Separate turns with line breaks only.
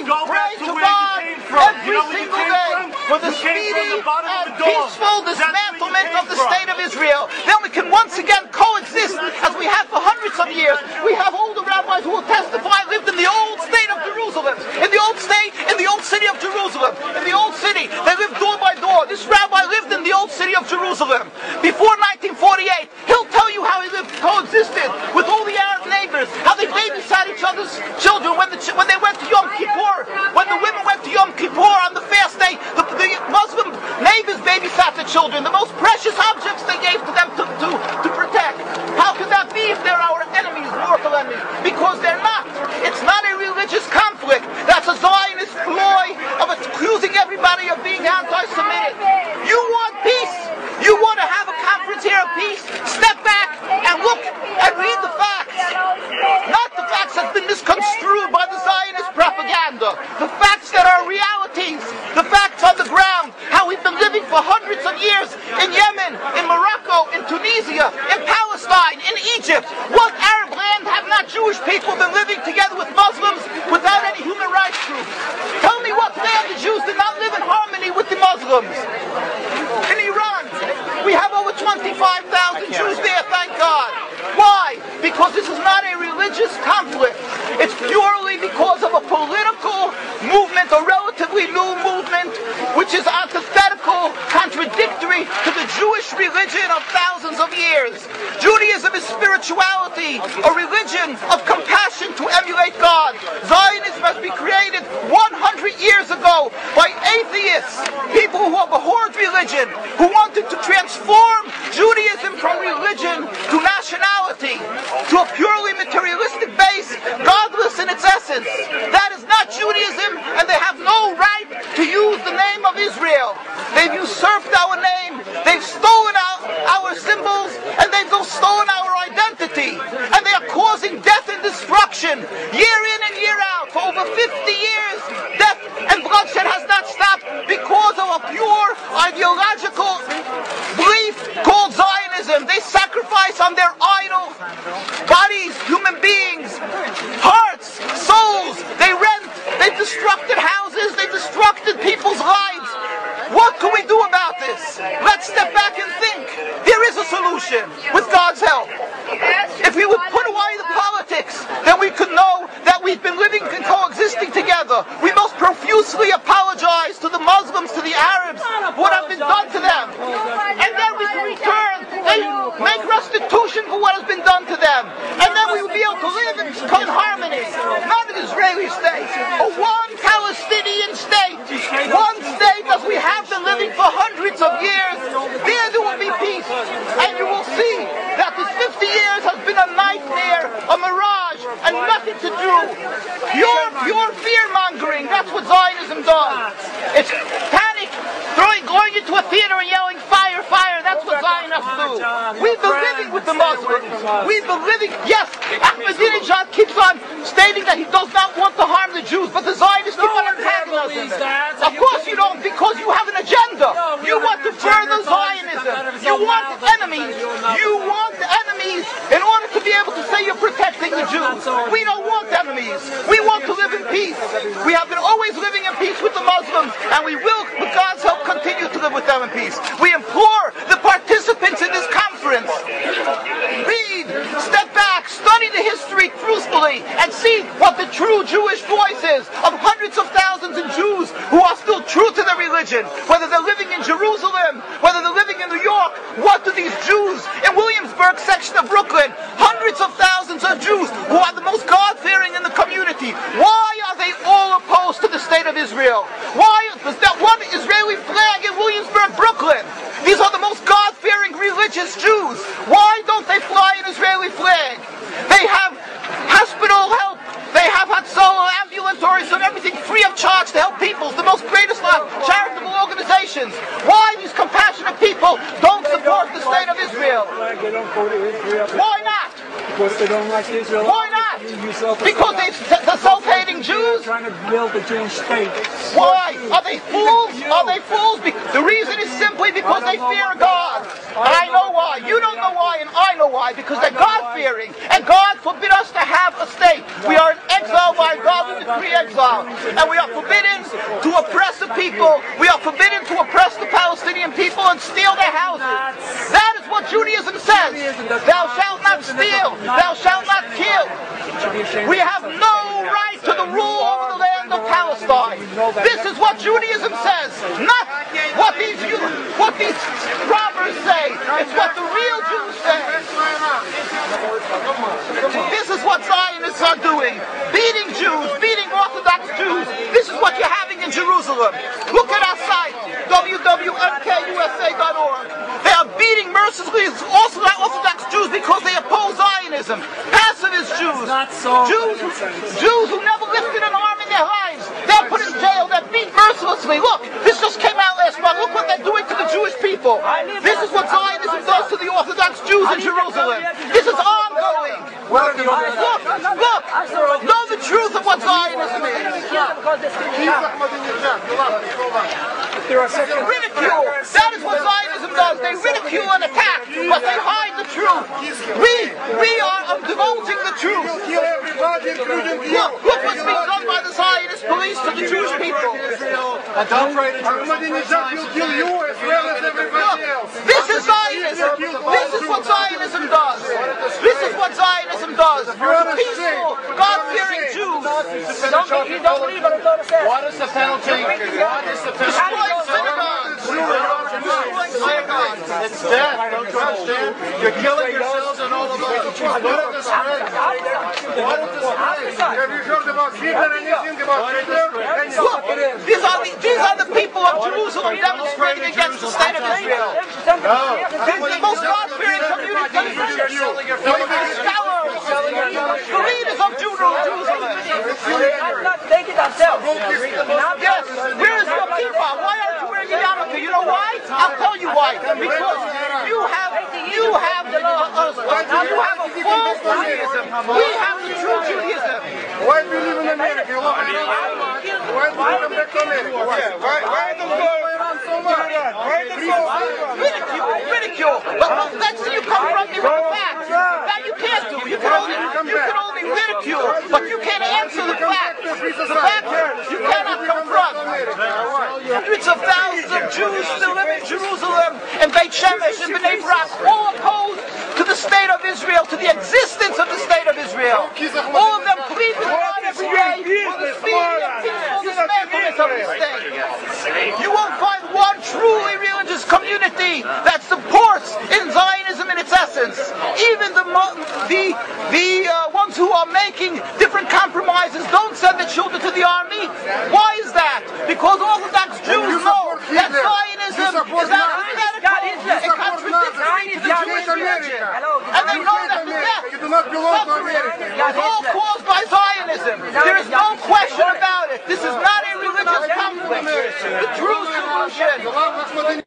pray to God every single day for the speedy and peaceful dismantlement of the state of Israel. Then we can once again coexist as we have for hundreds of years. We have older rabbis who will testify lived in the old state of Jerusalem, in the old state, in the old city of Jerusalem, in the old city. They lived door by door. This rabbi lived in the old city of Jerusalem before 1948. He'll tell you how he lived, coexisted with all the Arab neighbors, how they babysat each other's children when they went to Yom Kippur, when the women went to Yom Kippur on the fast day. The Muslim neighbors babysat the children, the most precious objects they gave to them to protect. How could that be if they're our enemies, mortal enemies? Because they're not. It's not a religious conflict. That's a Zionist ploy of accusing everybody of being anti-Semitic. You want peace? You want to have a conference here of peace? Step back and look and read the facts. Not the facts that's been misconstrued by the Zionist propaganda. The facts that are realities. The facts on the ground. How we've been living for hundreds of years in Yemen, in Morocco, in Tunisia, in Palestine, in Egypt. What Arab land have not Jewish people been living together with Muslims without any human rights groups? Tell me what land the Jews did not live in harmony with the Muslims. In Iran, we have over 25,000 Jews there, thank God. Why? Because this is not a religious conflict. It's purely because of a political movement, a relatively new movement, which is antithetical, contradictory to the Jewish religion of thousands of years. Judaism is spirituality, a religion of compassion to emulate God. Zionism must be created 100 years ago by atheists, people who have abhorred religion, who wanted to transform Judaism from religion to nationality, to a purely materialistic base, godless in its essence. That is not Judaism, and they have no right to use the name of Israel. They've usurped our name, they've stolen our symbols, and they've stolen our identity. And they are causing death and destruction, year in and year out. For over 50 years, death and bloodshed has not stopped because of a pure ideological belief called Zionism. They sacrifice on their idol bodies, human beings, hearts, souls. They rent, they've destructed houses, they've destructed people's lives. What can we do about this? Let's step back and think. There is a solution with God's help. If we would put away the politics, then we could know that we've been living and coexisting together. We most profusely apologize to the Muslims, to the Arabs, what has been done to them. And then we can return and make restitution for what has been done to them. And then we will be able to live in harmony. Not an Israeli state, a one Palestinian state. One state as we have been living for hundreds of years. There will be peace. And you will see that this 50 years has been a nightmare, a mirage, and nothing to do. Pure fear-mongering. That's what Zionism does. It's panic, going into a theater and yelling, fire, fire. That's what Zionists do. We've been living with the Muslims. We've been living, yes, Ahmadinejad keeps on stating that he does not want to harm the Jews, but the Zionists keep on antagonizing them. Of course you don't, because you have an agenda. You want to further Zionism. You want enemies. You want enemies in order to be able to say you're protecting the Jews. We don't want enemies. We want to live in peace. We have been always living in peace with the Muslims, and we will, with God's help, continue to live with them in peace. We implore the participants in this conference, read, step back, study the history truthfully, and see what the true Jewish voice is of hundreds of thousands of Jews who are still true to their religion, whether they're living in Jerusalem, whether they're living in New York. What do these Jews in Williamsburg section of Brooklyn, hundreds of thousands of Jews who are the most God-fearing in the community, why are they all opposed to the state of Israel? Why is that one Israeli flag in Williamsburg, Brooklyn? These are the most God-fearing religious Jews. Why don't they fly an Israeli flag? They have hospital help. They have Hatzalah, ambulatories, and everything free of charge to help people. The most greatest charitable organizations. Why these compassionate people don't support the state of Israel? Why not?
Because they don't like Israel.
Why not? Because the self-hating Jews?
Trying to build the Jewish state.
Why? Are they fools? Are they fools? The reason is simply because they fear God. I know why. You don't know why, and I know why. Because they're God-fearing. And God forbid us to have a state. We are in exile by God. We decree exile. And we are forbidden to oppress the people. We are forbidden to oppress the Palestinian people and steal their houses. That is what Judaism says. Thou shalt not steal. Thou shalt not kill. We have no right to the rule over the land of Palestine. This is what Judaism says, not what these robbers say. It's what the real Jews say. This is what Zionists are doing. Beating Jews, beating Orthodox Jews. This is what you're having in Jerusalem. Look at our site, www.mkusa.org. They are beating mercilessly Orthodox Jews because they oppose Zionism. Pacifist Jews. Jews who never lifted an arm in their lives. They're put in jail. They're beat mercilessly. Look, this just came out last month. Look what they're doing to the Jewish people. This is what Zionism does to the Orthodox Jews in Jerusalem. This is ongoing. Look. Know the truth of what Zionism is. Ridicule. That is what Zionism does. They ridicule and attack, but they hide the truth. We are divulging the truth. Look what's being done by the Zionist police to the Jewish people.
Ahmadinejad will kill you as well as everybody else.
This is Zionism. This is what Zionism does. This is what Zionism does. Peaceful, God-fearing Jews.
You don't believe what I'm going to say.
What is the penalty? What is the penalty?
Destroying synagogues.
It's death. Don't you understand? You're killing yourselves and all of us. What is this race? What is this race?
Have you heard about Hitler? Anything about Hitler?
Look, these are the people of Jerusalem demonstrating against the state of Israel. The most God-fearing community. Scholars, the leaders of Jerusalem.
Take it ourselves.
Yes, where is your kippah? Why aren't you wearing a yarmulke? You know why? I'll tell you why. Because you have a false Judaism. We have the true Judaism.
Why do you live in America? You love America so much. Why do you come back to America? Why do you go around so much?
Ridicule. But that's where you come from. You have facts. That you can't do. You can only ridicule, but you can't answer the facts. The facts you cannot confront. Hundreds of thousands of Jews still live in Jerusalem and Beit Shemesh and Bnei Brak, all opposed to the state of Israel, to the existence of the state of Israel. All of them plead with God every day for the speedy and peaceful dismantlement of the state. You won't find one truly religious community that supports in Zionism in its essence. Even the ones who are making different compromises don't send the children to the army. Why is that? Because Orthodox Jews know that Zionism is antithetical. It contradicts the Jewish religion. And they know that the death, suffering, is all caused by Zionism. There is no question about it. This is not a religious conflict. The true solution